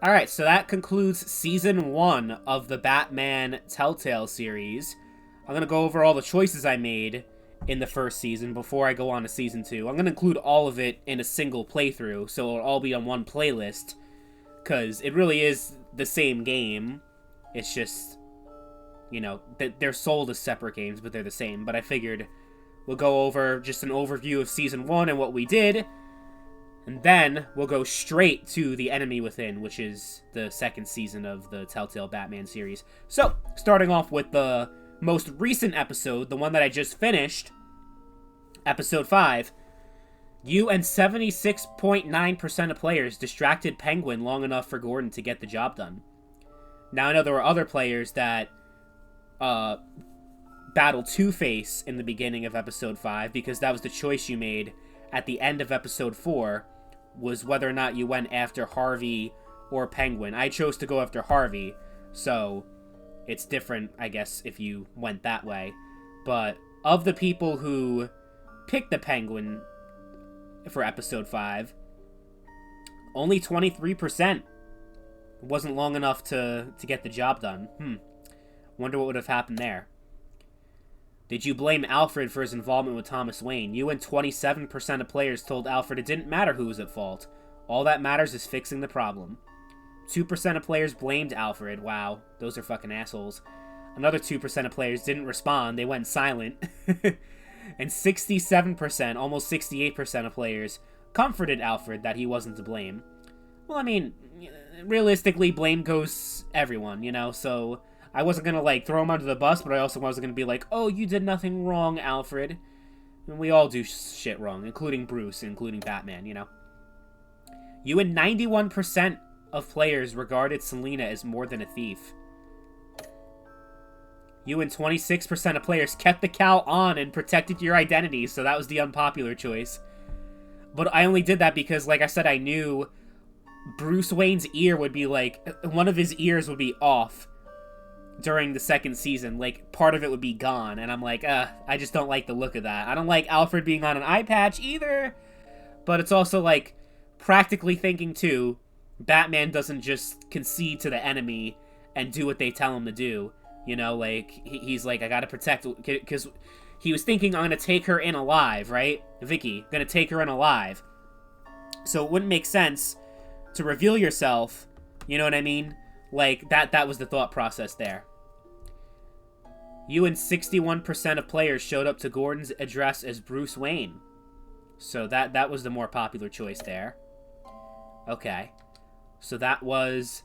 Alright, so that concludes Season 1 of the Batman Telltale series. I'm going to go over all the choices I made in the first season before I go on to Season 2. I'm going to include all of it in a single playthrough, so it'll all be on one playlist, because it really is the same game. It's just, you know, they're sold as separate games, but they're the same. But I figured we'll go over just an overview of Season 1 and what we did, and then we'll go straight to The Enemy Within, which is the second season of the Telltale Batman series. So, starting off with the most recent episode, the one that I just finished, Episode 5, you and 76.9% of players distracted Penguin long enough for Gordon to get the job done. Now, I know there were other players that battled Two-Face in the beginning of Episode 5, because that was the choice you made at the end of Episode 4, was whether or not you went after Harvey or Penguin. I chose to go after Harvey, so it's different, I guess, if you went that way. But of the people who picked the Penguin for Episode 5, only 23% wasn't long enough to get the job done. Wonder what would have happened there. Did you blame Alfred for his involvement with Thomas Wayne? You and 27% of players told Alfred it didn't matter who was at fault. All that matters is fixing the problem. 2% of players blamed Alfred. Wow, those are fucking assholes. Another 2% of players didn't respond. They went silent. And 67%, almost 68% of players comforted Alfred that he wasn't to blame. Well, I mean, realistically, blame goes everyone, you know, so I wasn't gonna, like, throw him under the bus, but I also wasn't gonna be like, oh, you did nothing wrong, Alfred. And we all do shit wrong, including Bruce, including Batman, you know. You and 91% of players regarded Selina as more than a thief. You and 26% of players kept the cowl on and protected your identity, so that was the unpopular choice. But I only did that because, like I said, I knew Bruce Wayne's ear would be, like, one of his ears would be off during the second season. Like, part of it would be gone, and I'm like, I just don't like the look of that. I don't like Alfred being on an eye patch either, but it's also, like, practically thinking, too, Batman doesn't just concede to the enemy and do what they tell him to do. You know, like, he's like, I gotta protect, because he was thinking, I'm gonna take her in alive, right? Vicky, gonna take her in alive. So it wouldn't make sense to reveal yourself, you know what I mean? Like, that was the thought process there. You and 61% of players showed up to Gordon's address as Bruce Wayne. So that was the more popular choice there. Okay. So that was...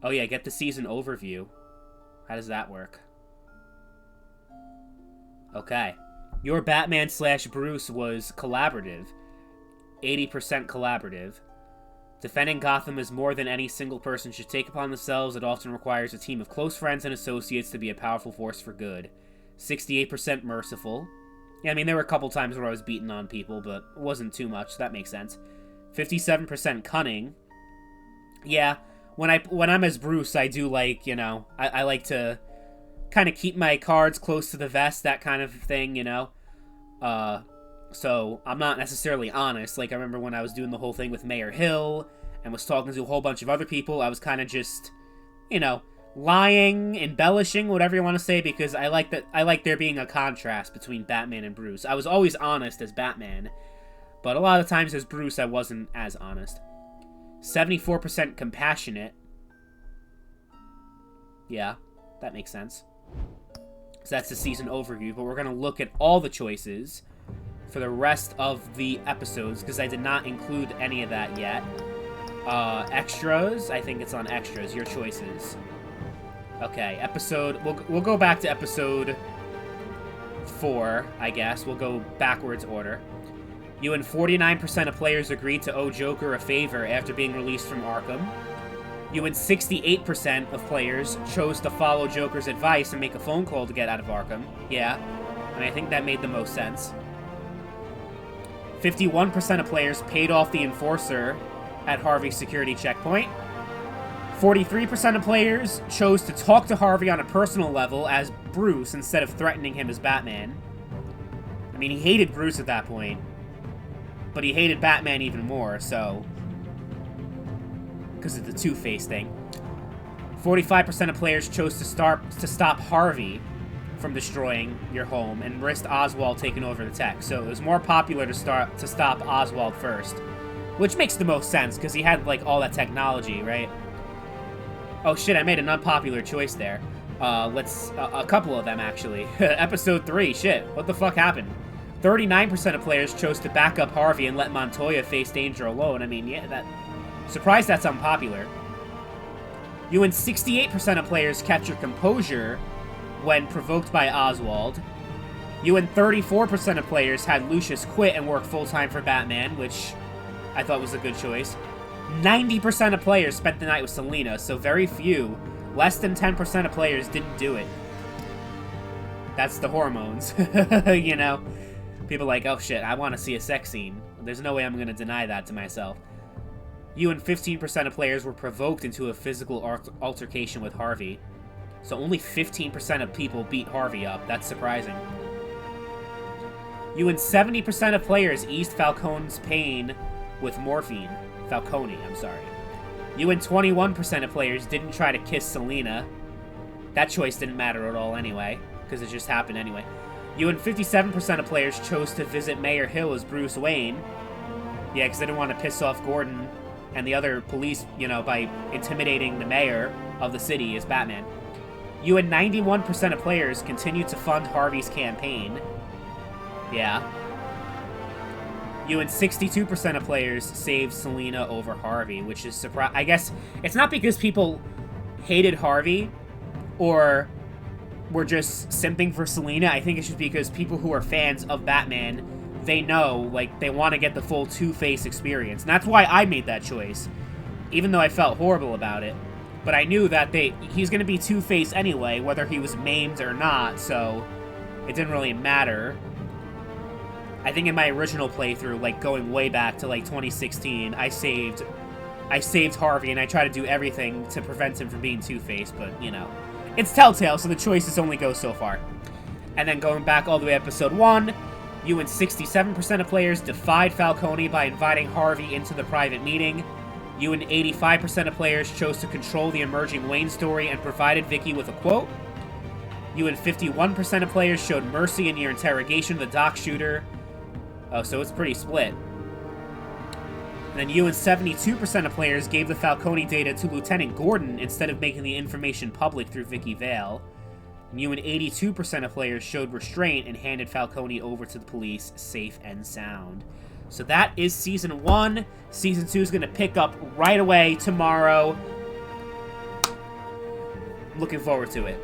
Oh yeah, get the season overview. How does that work? Okay. Your Batman / Bruce was collaborative. 80% collaborative. Defending Gotham is more than any single person should take upon themselves. It often requires a team of close friends and associates to be a powerful force for good. 68% merciful. Yeah, I mean, there were a couple times where I was beating on people, but it wasn't too much. So that makes sense. 57% cunning. Yeah, when I'm as Bruce, I do like, you know, I like to kind of keep my cards close to the vest, that kind of thing, you know. So I'm not necessarily honest. Like, I remember when I was doing the whole thing with Mayor Hill and was talking to a whole bunch of other people, I was kind of just, you know, lying, embellishing, whatever you want to say, because I like there being a contrast between Batman and Bruce. I was always honest as Batman, but a lot of times as Bruce, I wasn't as honest. 74% compassionate. Yeah, that makes sense. So that's the season overview, but we're going to look at all the choices for the rest of the episodes, because I did not include any of that yet. Extras, I think it's on extras, your choices. Okay, we'll go back to episode 4, I guess. We'll go backwards order. You and 49% of players agreed to owe Joker a favor after being released from Arkham. You and 68% of players chose to follow Joker's advice and make a phone call to get out of Arkham. Yeah, and I think that made the most sense. 51% of players paid off the Enforcer at Harvey's security checkpoint. 43% of players chose to talk to Harvey on a personal level as Bruce instead of threatening him as Batman. I mean, he hated Bruce at that point, but he hated Batman even more, so because of the Two-Face thing. 45% of players chose to stop Harvey from destroying your home and risked Oswald taking over the tech. So it was more popular to stop Oswald first, which makes the most sense because he had like all that technology, right? Oh shit, I made an unpopular choice there. A couple of them actually. Episode 3, shit, what the fuck happened? 39% of players chose to back up Harvey and let Montoya face danger alone. I mean, yeah, surprised that's unpopular. You win 68% of players kept your composure when provoked by Oswald. You and 34% of players had Lucius quit and work full-time for Batman, which I thought was a good choice. 90% of players spent the night with Selina, so very few, less than 10% of players didn't do it. That's the hormones, you know? People are like, oh shit, I want to see a sex scene. There's no way I'm going to deny that to myself. You and 15% of players were provoked into a physical altercation with Harvey. So only 15% of people beat Harvey up. That's surprising. You and 70% of players eased Falcone's pain with morphine. Falcone, I'm sorry. You and 21% of players didn't try to kiss Selina. That choice didn't matter at all anyway, because it just happened anyway. You and 57% of players chose to visit Mayor Hill as Bruce Wayne. Yeah, because they didn't want to piss off Gordon and the other police, you know, by intimidating the mayor of the city as Batman. You and 91% of players continued to fund Harvey's campaign. Yeah. You and 62% of players saved Selina over Harvey, which is surprising. I guess it's not because people hated Harvey or were just simping for Selina. I think it's just because people who are fans of Batman, they know, like, they want to get the full Two-Face experience. And that's why I made that choice, even though I felt horrible about it. But I knew that he's going to be Two-Face anyway, whether he was maimed or not, so it didn't really matter. I think in my original playthrough, like, going way back to, like, 2016, I saved Harvey, and I tried to do everything to prevent him from being Two-Face, but, you know. It's Telltale, so the choices only go so far. And then going back all the way to Episode 1, you and 67% of players defied Falcone by inviting Harvey into the private meeting. You and 85% of players chose to control the emerging Wayne story and provided Vicky with a quote. You and 51% of players showed mercy in your interrogation of the dock shooter. Oh, so it's pretty split. And then you and 72% of players gave the Falcone data to Lieutenant Gordon instead of making the information public through Vicky Vale. And you and 82% of players showed restraint and handed Falcone over to the police safe and sound. So that is Season 1. Season 2 is going to pick up right away tomorrow. Looking forward to it.